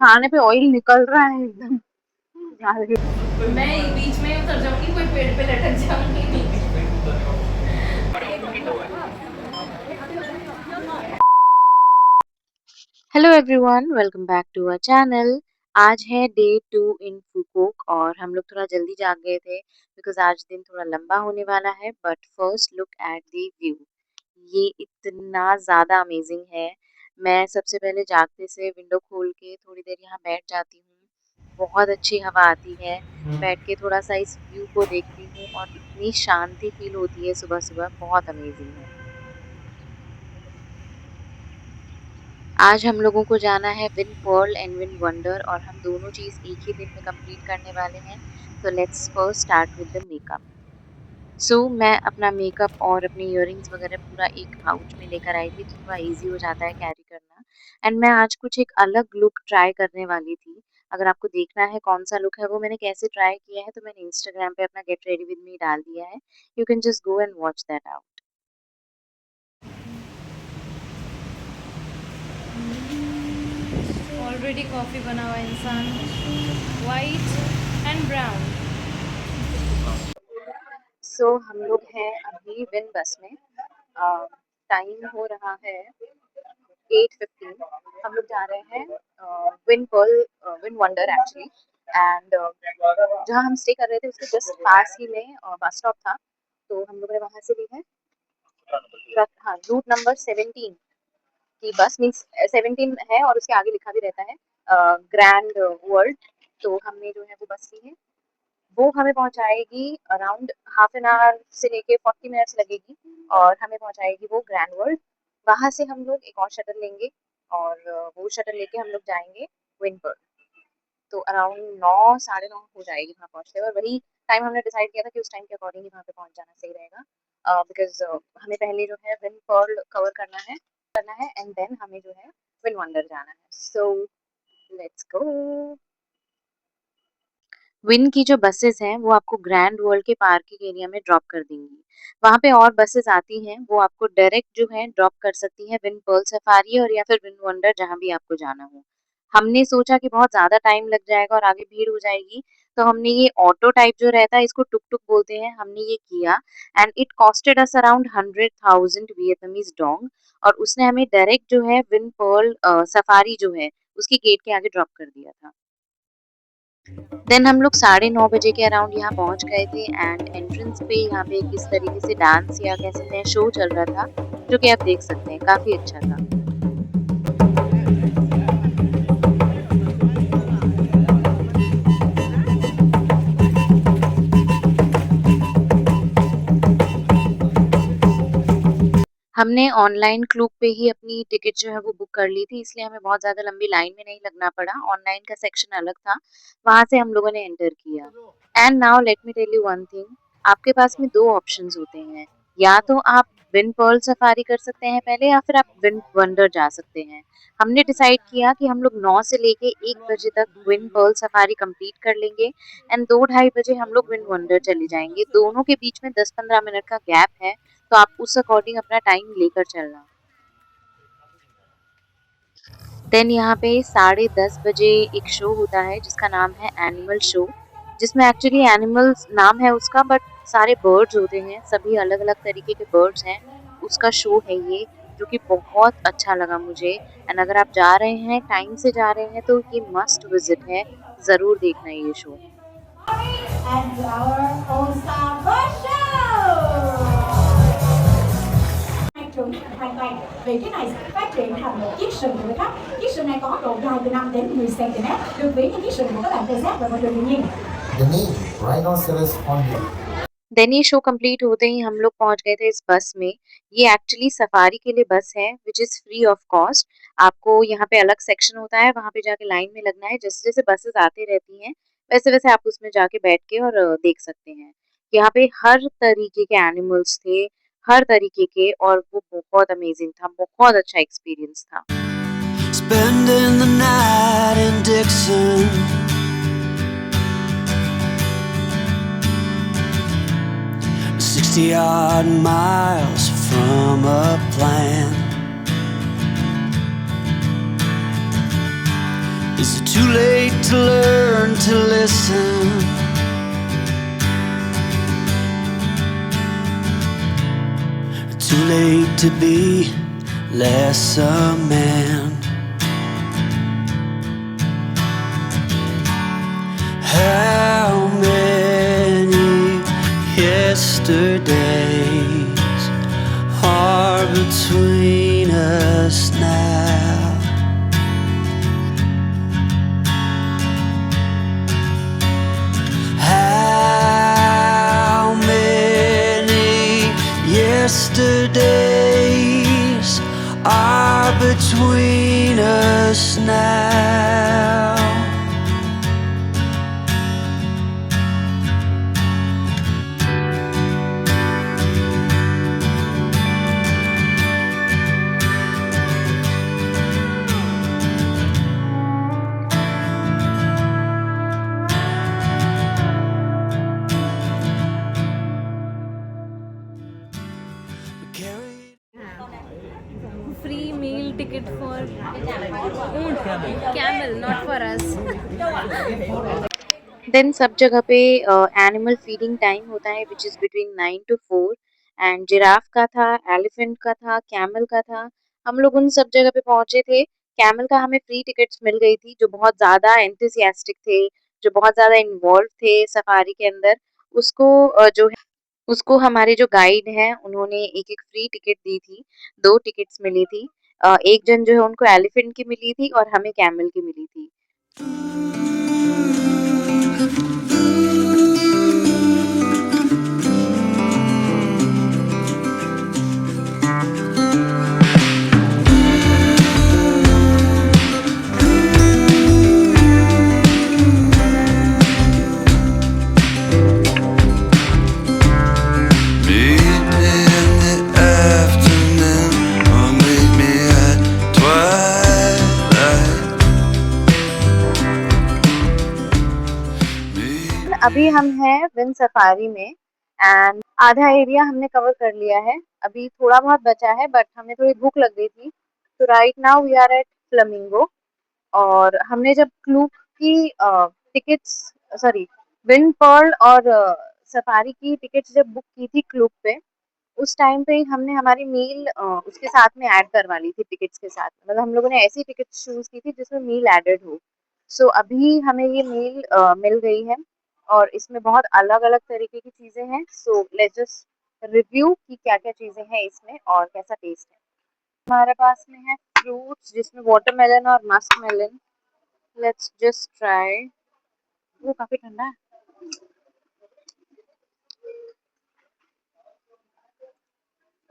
खाने पे ऑयल निकल रहा है एकदम। मैं बीच में उतर जाऊंगी, कोई पेड़ पे लटक जाऊंगी। Hello everyone, welcome back to our channel. आज है डे 2 इन फुकोक और हम लोग थोड़ा जल्दी जाग गए थे बिकॉज आज दिन थोड़ा लंबा होने वाला है। But first look at the view, ये इतना ज़्यादा अमेजिंग है। मैं सबसे पहले जागते से विंडो खोल के थोड़ी देर यहाँ बैठ जाती हूँ। बहुत अच्छी हवा आती है, बैठ के थोड़ा सा इस व्यू को देखती हूँ और इतनी शांति फील होती है सुबह सुबह, बहुत अमेजिंग है। आज हम लोगों को जाना है win Perl and win wonder और हम दोनों चीज़ एक ही दिन में कंप्लीट करने वाले हैं। तो let's first start with the makeup. मैं अपना मेकअप और अपने इयररिंग्स वगैरह पूरा एक पाउच में लेकर आई थी, तो थोड़ा इजी हो जाता है कैरी करना। एंड मैं आज कुछ एक अलग लुक ट्राई करने वाली थी। अगर आपको देखना है कौन सा लुक है वो मैंने कैसे ट्राई किया है, तो मैंने इंस्टाग्राम पे अपना गेट रेडी विद मी डाल दिया है। You can just go and watch that out. Already coffee बना हुआ इंसान, वाइट एंड ब्राउन। हम लोग हैं अभी विन बस में। टाइम हो रहा है 8:15। हम लोग जा रहे हैं Vinpearl VinWonders actually. And जहाँ हम स्टे कर रहे थे उसके जस्ट पास ही में बस स्टॉप था, तो हम लोग ने वहाँ से ली है हाँ रूट नंबर 17 की बस। मीन्स 17 है और उसके आगे लिखा भी रहता है ग्रैंड वर्ल्ड। तो हमने जो है वो बस ली है, वो हमें पहुंचाएगी अराउंड हाफ एन आवर से लेके 40 मिनट्स लगेगी और हमें पहुंचाएगी वो ग्रैंड वर्ल्ड। वहां से हम लोग एक और शटल लेंगे और वो शटल लेके हम लोग जाएंगे विंपर। तो अराउंड 9 साढ़े 9 हो जाएगी वहाँ पहुँचते हुए। और वही टाइम हमने डिसाइड किया था कि उस टाइम के अकॉर्डिंग ही वहाँ पे पहुँच जाना सही रहेगा, बिकॉज हमें पहले जो है विन पर्ल कवर करना है एंड देन हमें जो है विन वंडर जाना है। So let's go. विन की जो बसेस हैं वो आपको ग्रैंड वर्ल्ड के पार्किंग एरिया में ड्रॉप कर देंगी। वहाँ पे और बसेस आती हैं, वो आपको डायरेक्ट जो है ड्रॉप कर सकती हैं विन पर्ल सफारी और या फिर विन वंडर, जहाँ भी आपको जाना हो। हमने सोचा कि बहुत ज़्यादा टाइम लग जाएगा और आगे भीड़ हो जाएगी, तो हमने ये ऑटो टाइप जो रहता है, इसको टुक टुक बोलते हैं, हमने ये किया। And it costed us around 100,000 Vietnamese Dong और उसने हमें डायरेक्ट जो है विन पर्ल सफारी जो है उसकी गेट के आगे ड्रॉप कर दिया था। देन हम लोग 9:30 बजे के अराउंड यहाँ पहुँच गए थे एंड एंट्रेंस पे यहाँ पे किस तरीके से डांस या कह सकते हैं शो चल रहा था, जो कि आप देख सकते हैं, काफ़ी अच्छा था। हमने ऑनलाइन क्लूक पे ही अपनी टिकट जो है वो बुक कर ली थी, इसलिए हमें बहुत ज़्यादा लंबी लाइन में नहीं लगना पड़ा। ऑनलाइन का सेक्शन अलग था, वहाँ से हम लोगों ने एंटर किया। And now let me tell you one thing, आपके पास में दो ऑप्शंस होते हैं। या तो आप विन पर्ल सफारी कर सकते हैं पहले, या फिर आप विन वंडर जा सकते हैं। हमने डिसाइड किया कि हम लोग 9 से लेके 1 बजे तक विन पर्ल सफारी कंप्लीट कर लेंगे एंड 2 ढाई बजे हम लोग विन वंडर चले जाएंगे। दोनों के बीच में 10-15 मिनट का गैप है, तो आप उस अकॉर्डिंग अपना टाइम लेकर चलना। देन यहाँ पे 10:30 बजे एक शो होता है जिसका नाम है एनिमल शो, जिसमें एक्चुअली एनिमल्स नाम है उसका, बट सारे बर्ड्स होते हैं, सभी अलग अलग तरीके के बर्ड्स हैं। उसका शो है ये, जो कि बहुत अच्छा लगा मुझे। एंड अगर आप जा रहे हैं, टाइम से जा रहे हैं, तो ये मस्ट विजिट है, ज़रूर देखना ये show. And our all-star show. Trường hoàn toàn vì cái này sẽ phát triển thành một chiếc sừng của khách. Chiếc sừng này có độ dài từ 5 đến 10 cm, được ví như chiếc sừng của các bạn tê giác và môi trường tự nhiên. The name rhinoceros hornbill. Then ये show complete होते ही हम लोग पहुंच गए थे इस बस में। ये एक्चुअली सफारी के लिए बस है which is free of cost. आपको यहाँ पे अलग सेक्शन होता है, वहाँ पे जाके लाइन में लगना है। जैसे जैसे बसेस आती रहती हैं वैसे वैसे आप उसमें जाके बैठ के और देख सकते हैं। यहाँ पे हर तरीके के एनिमल्स थे, हर तरीके के, और वो बहुत अमेजिंग था, बहुत अच्छा एक्सपीरियंस था। Spending the night in Dixon, 60-odd miles from a plan. Is it too late to learn to listen? Too late to be less a man? How many yesterdays are between us now? How many yesterdays are between us now? Free meal ticket for camel, not for us. Then सब जगह पे animal feeding time होता है which is between 9 to 4 and giraffe का था, elephant का था, camel का था। हम लोग उन सब जगह पे पहुंचे थे। कैमल का हमें फ्री टिकट्स मिल गई थी, जो बहुत ज़्यादा एंथुसियास्टिक थे, जो बहुत ज़्यादा इन्वॉल्व थे सफारी के अंदर। उसको जो है उसको हमारे जो गाइड हैं उन्होंने एक-एक फ्री टिकट दी थी, 2 टिकट्स मिली थी। एक जन जो है उनको एलिफेंट की मिली थी और हमें कैमल की मिली थी। Meet me in the afternoon, or meet me at twilight. अभी हम हैं विन सफारी में एंड आधा एरिया हमने कवर कर लिया है। अभी थोड़ा बहुत बचा है बट हमें थोड़ी भूख लग गई थी, तो right now we are at flamingo. और हमने जब क्लूब की टिकट्स सॉरी विन पर्ल और सफारी की टिकट्स जब बुक की थी क्लूब पे, उस टाइम पे ही हमने हमारी मील उसके साथ में ऐड करवा ली थी टिकट्स के साथ। मतलब हम लोगों ने ऐसी टिकट्स चूज़ की थी जिसमें मील एडेड हो। सो अभी हमें ये मील मिल गई है और इसमें बहुत अलग-अलग तरीके की चीज़ें हैं। सो लेट्स जस्ट रिव्यू कि क्या-क्या चीज़ें हैं इसमें और कैसा टेस्ट है। हमारे पास में है फ्रूट्स जिसमें वाटरमेलन और मस्कमेलन। Let's just try. वो काफ़ी ठंडा है।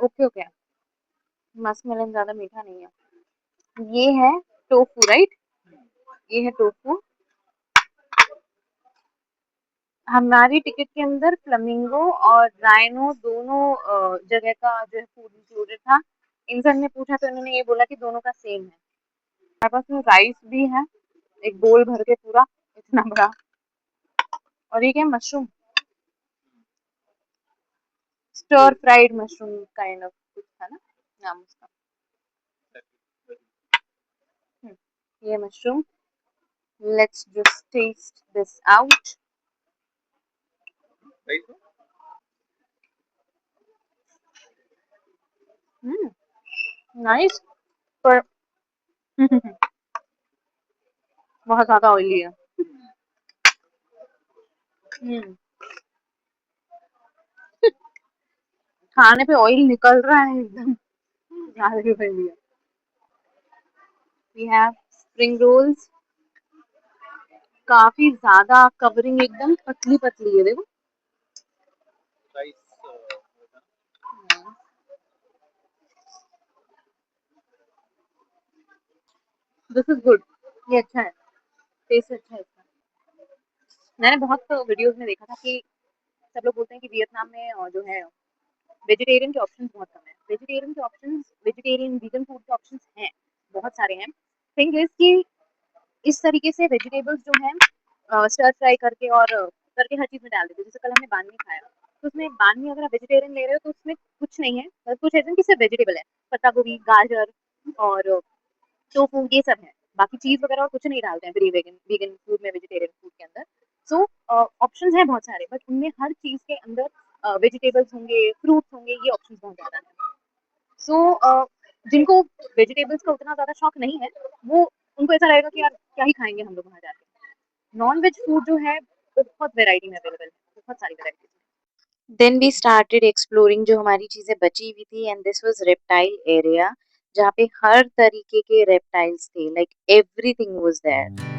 Okay, okay. मस्कमेलन ज़्यादा मीठा नहीं है। ये है टोफू, राइट? ये है टोफू। हमारी टिकट के अंदर फ्लेमिंगो और राइनो दोनों जगह का जो है फूड इंक्लूडेड था। इनसे हमने पूछा तो इन्होंने ये बोला कि दोनों का सेम है। हमारे पास में राइस भी है, एक बोल भर के पूरा इतना बड़ा। और ये क्या mushroom, stir fried mushroom kind of कुछ था ना नाम उसका। ये mushroom, let's just taste this out. Nice पर बहुत ज्यादा ऑयली है। हम्म, खाने पे ऑयल निकल रहा है एकदम। आलू भर लिया। वी हैव स्प्रिंग रोल्स, काफी ज्यादा कवरिंग, एकदम पतली पतली है देखो। दिस इज गुड, ये अच्छा है, टेस्ट अच्छा है इसका। मैंने बहुत वीडियोस में देखा था कि सब लोग बोलते हैं कि वियतनाम में जो है वेजिटेरियन के ऑप्शंस बहुत कम है। वेजिटेरियन के ऑप्शंस, वेजिटेरियन वीगन फूड के ऑप्शंस हैं, बहुत सारे हैं। थिंग इज कि इस तरीके से वेजिटेबल्स जो हैं स्टर फ्राई करके और करके हर चीज़ में डाल देते हैं। जैसे कल हमने बान में खाया, तो उसमें बान में अगर आप वेजिटेरियन ले रहे हो तो उसमें कुछ नहीं है, बस कुछ ऐसा कि सिर्फ वेजिटेबल है, पत्ता गोभी, गाजर और टोफू ये सब है। बाकी चीज़ वगैरह और कुछ नहीं डालते हैं फ्री वेगन वीगन फूड में, वेजिटेरियन फूड के अंदर। सो ऑप्शंस हैं बहुत सारे, बट उनमें हर चीज़ के अंदर वेजिटेबल्स होंगे, फ्रूट्स होंगे, ये ऑप्शंस बहुत ज़्यादा हैं। सो जिनको वेजिटेबल्स का उतना ज़्यादा शौक नहीं है, वो उनको ऐसा लगेगा कि यार क्या ही खाएँगे हम लोग वहाँ जाके। नॉन-वेज फूड जो है बहुत वैरायटी में अवेलेबल है, बहुत सारी वैराइटीज़ हैं। देन वी स्टार्टेड एक्सप्लोरिंग जो हमारी चीज़ें बची हुई थी, and this was reptile area जहाँ पे हर तरीके के रेप्टाइल्स थे, like everything was there.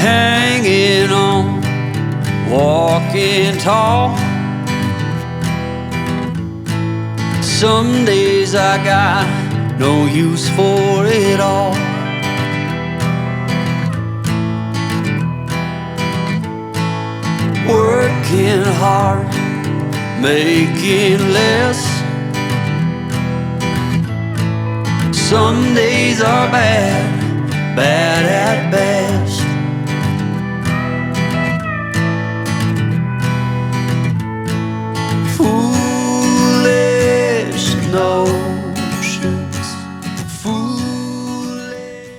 Hanging on, walking tall. Some days I got no use for it all. Working hard, making less. Some days are bad, bad at best. Foolish notions, foolish.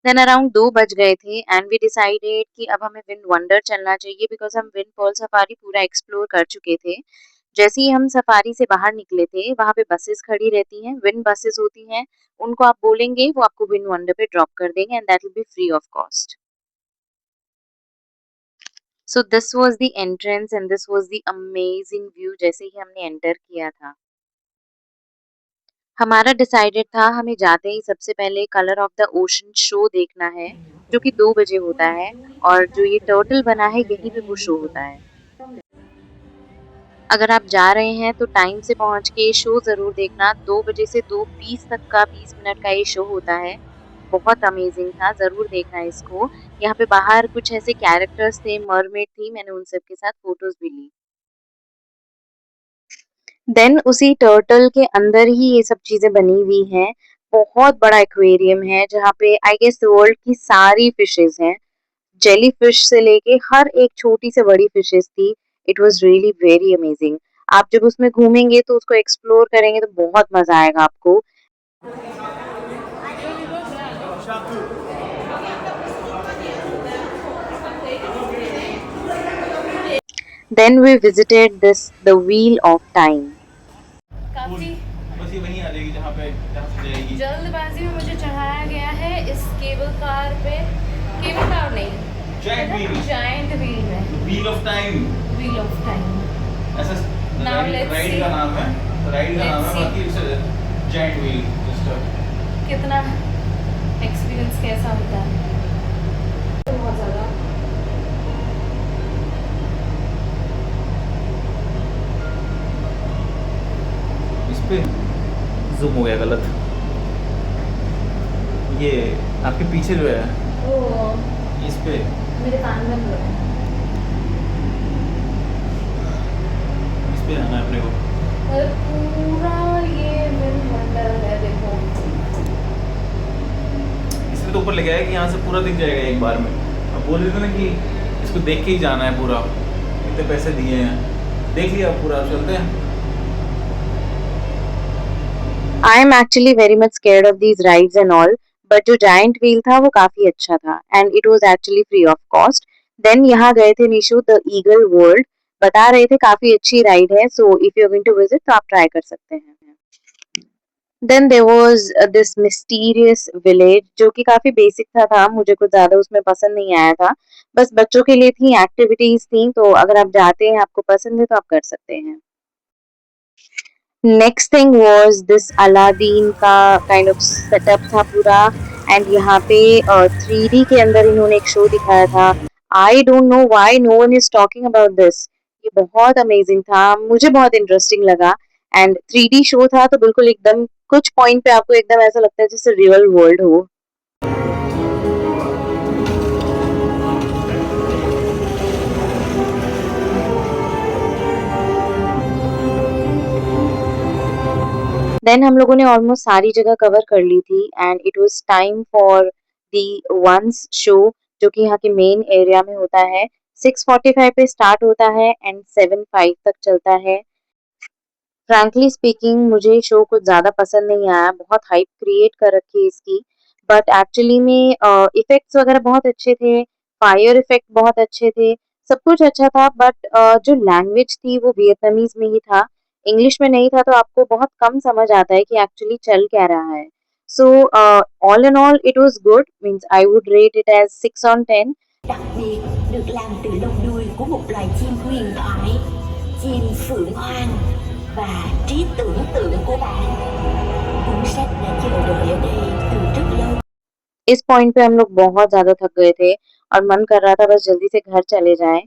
Then around 2 बज गए थे and we decided कि अब हमें wind wonder चलना चाहिए, because हम wind Perl safari पूरा एक्सप्लोर कर चुके थे। जैसे ही हम सफारी से बाहर निकले थे, वहाँ पे बसेस खड़ी रहती हैं, विंड बसेस होती हैं। उनको आप बोलेंगे, वो आपको विंड वंडर पे ड्रॉप कर देंगे and that will be free of cost. So this was the entrance and this was the amazing view जैसे ही हमने एंटर किया था। हमारा डिसाइडेड था हमें जाते ही सबसे पहले colour of the ocean show देखना है, जो कि 2 बजे होता है, और जो ये टर्टल बना है यहीं पे वो शो होता है। अगर आप जा रहे हैं तो टाइम से पहुँच के शो ज़रूर देखना। 2 बजे से 2:20 तक का 20 मिनट का ये शो होता है। बहुत अमेज़िंग था, ज़रूर देखना इसको। यहाँ पे बाहर कुछ ऐसे कैरेक्टर्स थे, मरमेड थी, मैंने उन सब के साथ फ़ोटोज़ भी ली। देन उसी टर्टल के अंदर ही ये सब चीज़ें बनी हुई हैं। बहुत बड़ा एक्वेरियम है जहाँ पे आई गेस वर्ल्ड की सारी फिशेज़ हैं। जेलीफिश से लेके हर एक छोटी से बड़ी फिशेज़ थी। It was really very amazing. आप जब उसमें घूमेंगे तो उसको एक्सप्लोर करेंगे तो बहुत मज़ा आएगा आपको। Then we visited the wheel of time. काफी बस ये वहीं आ जाएगी जहाँ से जाएगी। जल्दबाजी में मुझे चढ़ाया गया है इस केबल कार पे। केबल कार नहीं, जायंट व्हील, जायंट व्हील में, wheel of time, wheel of time. ऐसा Now let's राइड see. का नाम है, राइड का नाम Let's है, see. बाकी जायंट व्हील सिस्टम। कितना एक्सपीरियंस कैसा होता है? बहुत ज़्यादा। इस पे जूम हो गया गलत। ये आपके पीछे जो है ओ, इस पे मेरे कान में हो रहा है। इस पे आना है अपने को। और पूरा ये विंड वंडर है, देखो। इसलिए तो ऊपर लगा है कि यहाँ से पूरा दिख जाएगा एक बार में। अब बोल रहे थे ना कि इसको देख के ही जाना है पूरा, इतने पैसे दिए हैं, देख लिया पूरा, चलते हैं। I am actually very much scared of these rides and all, but जो जायंट व्हील था वो काफी अच्छा था and it was actually free of cost. Then यहाँ गए थे निशु द ईगल वर्ल्ड, बता रहे थे काफी अच्छी राइड है, so if you are going to visit तो आप ट्राई कर सकते हैं। Then there was this mysterious village जो कि काफी बेसिक था, मुझे कुछ ज्यादा उसमें पसंद नहीं आया था। बस बच्चों के लिए थी, एक्टिविटीज थी, तो अगर आप जाते हैं आपको पसंद है तो आप कर सकते हैं। Next thing was this Aladdin का काइंड ऑफ सेटअप था पूरा, एंड यहाँ पे 3D के अंदर इन्होंने एक शो दिखाया था। I don't know why no one is talking about this. ये बहुत अमेजिंग था, मुझे बहुत इंटरेस्टिंग लगा, एंड 3D शो था तो बिल्कुल एकदम कुछ पॉइंट पे आपको एकदम ऐसा लगता है जैसे रियल वर्ल्ड हो। देन हम लोगों ने ऑलमोस्ट सारी जगह कवर कर ली थी and it was time for the ones show, जो कि यहाँ के मेन एरिया में होता है। 6:45 पे स्टार्ट होता है एंड 7:05 तक चलता है। फ्रैंकली स्पीकिंग मुझे शो कुछ ज़्यादा पसंद नहीं आया, बहुत हाइप क्रिएट कर रखी है इसकी, बट एक्चुअली में इफ़ेक्ट्स वगैरह बहुत अच्छे थे, फायर इफ़ेक्ट बहुत अच्छे थे, सब कुछ अच्छा था, बट जो लैंग्वेज थी वो वियतनामीज़ में ही था, इंग्लिश में नहीं था, तो आपको बहुत कम समझ आता है कि एक्चुअली चल क्या रहा है। So all in all it was good, means I would rate it as 6 on 10। đặc biệt được làm từ lông đuôi của một loài chim huyền thoại, chim phượng hoàng và trí tưởng tượng của bạn. Cuốn sách đã chờ đợi ở đây từ rất lâu. इस point पे हम लोग बहुत ज़्यादा थक गए थे और मन कर रहा था बस जल्दी से घर चले जाएँ।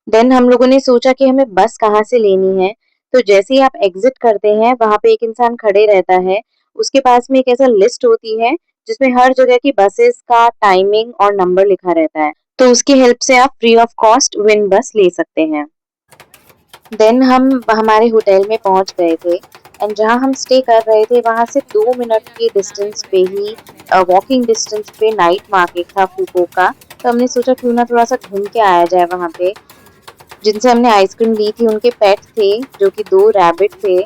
देन हम लोगों ने सोचा कि हमें बस कहाँ से लेनी है, तो जैसे ही आप एग्ज़िट करते हैं, वहाँ पे एक इंसान खड़े रहता है, उसके पास में एक ऐसा लिस्ट होती है, जिसमें हर जगह की बसेस का टाइमिंग और नंबर लिखा रहता है, तो उसकी हेल्प से आप फ्री ऑफ कॉस्ट विन बस ले सकते हैं। देन हम हमारे होटल में पहुंच गए थे एंड जहां हम स्टे कर रहे थे वहां से 2 मिनट के डिस्टेंस पे ही वॉकिंग डिस्टेंस पे नाइट मार्केट था फूको का, तो हमने सोचा क्यों ना थोड़ा सा घूम के आया जाए वहां पे। जिनसे हमने आइसक्रीम ली थी उनके पेट थे जो कि 2 रैबिट थे,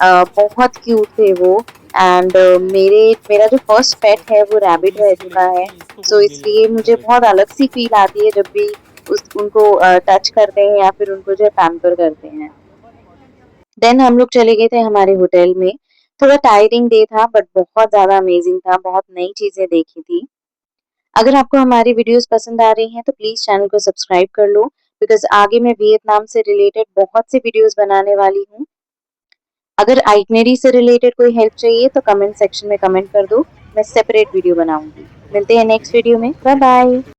बहुत क्यूट थे वो एंड मेरा जो फर्स्ट पेट है वो रैबिट रह चुका है, सो इसलिए मुझे बहुत अलग सी फील आती है जब भी उनको टच करते हैं या फिर उनको जो है पैम्पर करते हैं। देन हम लोग चले गए थे हमारे होटल में, थोड़ा टायरिंग डे था बट बहुत ज़्यादा अमेजिंग था, बहुत नई चीज़ें देखी थी। अगर आपको हमारी वीडियोस पसंद आ रही हैं तो प्लीज़ चैनल को सब्सक्राइब कर लो, बिकॉज़ आगे मैं वियतनाम से रिलेटेड बहुत सी वीडियोस बनाने वाली हूँ। अगर आइटनरी से रिलेटेड कोई हेल्प चाहिए तो कमेंट सेक्शन में कमेंट कर दो, मैं सेपरेट वीडियो बनाऊंगी। मिलते हैं नेक्स्ट वीडियो में, बाय बाय।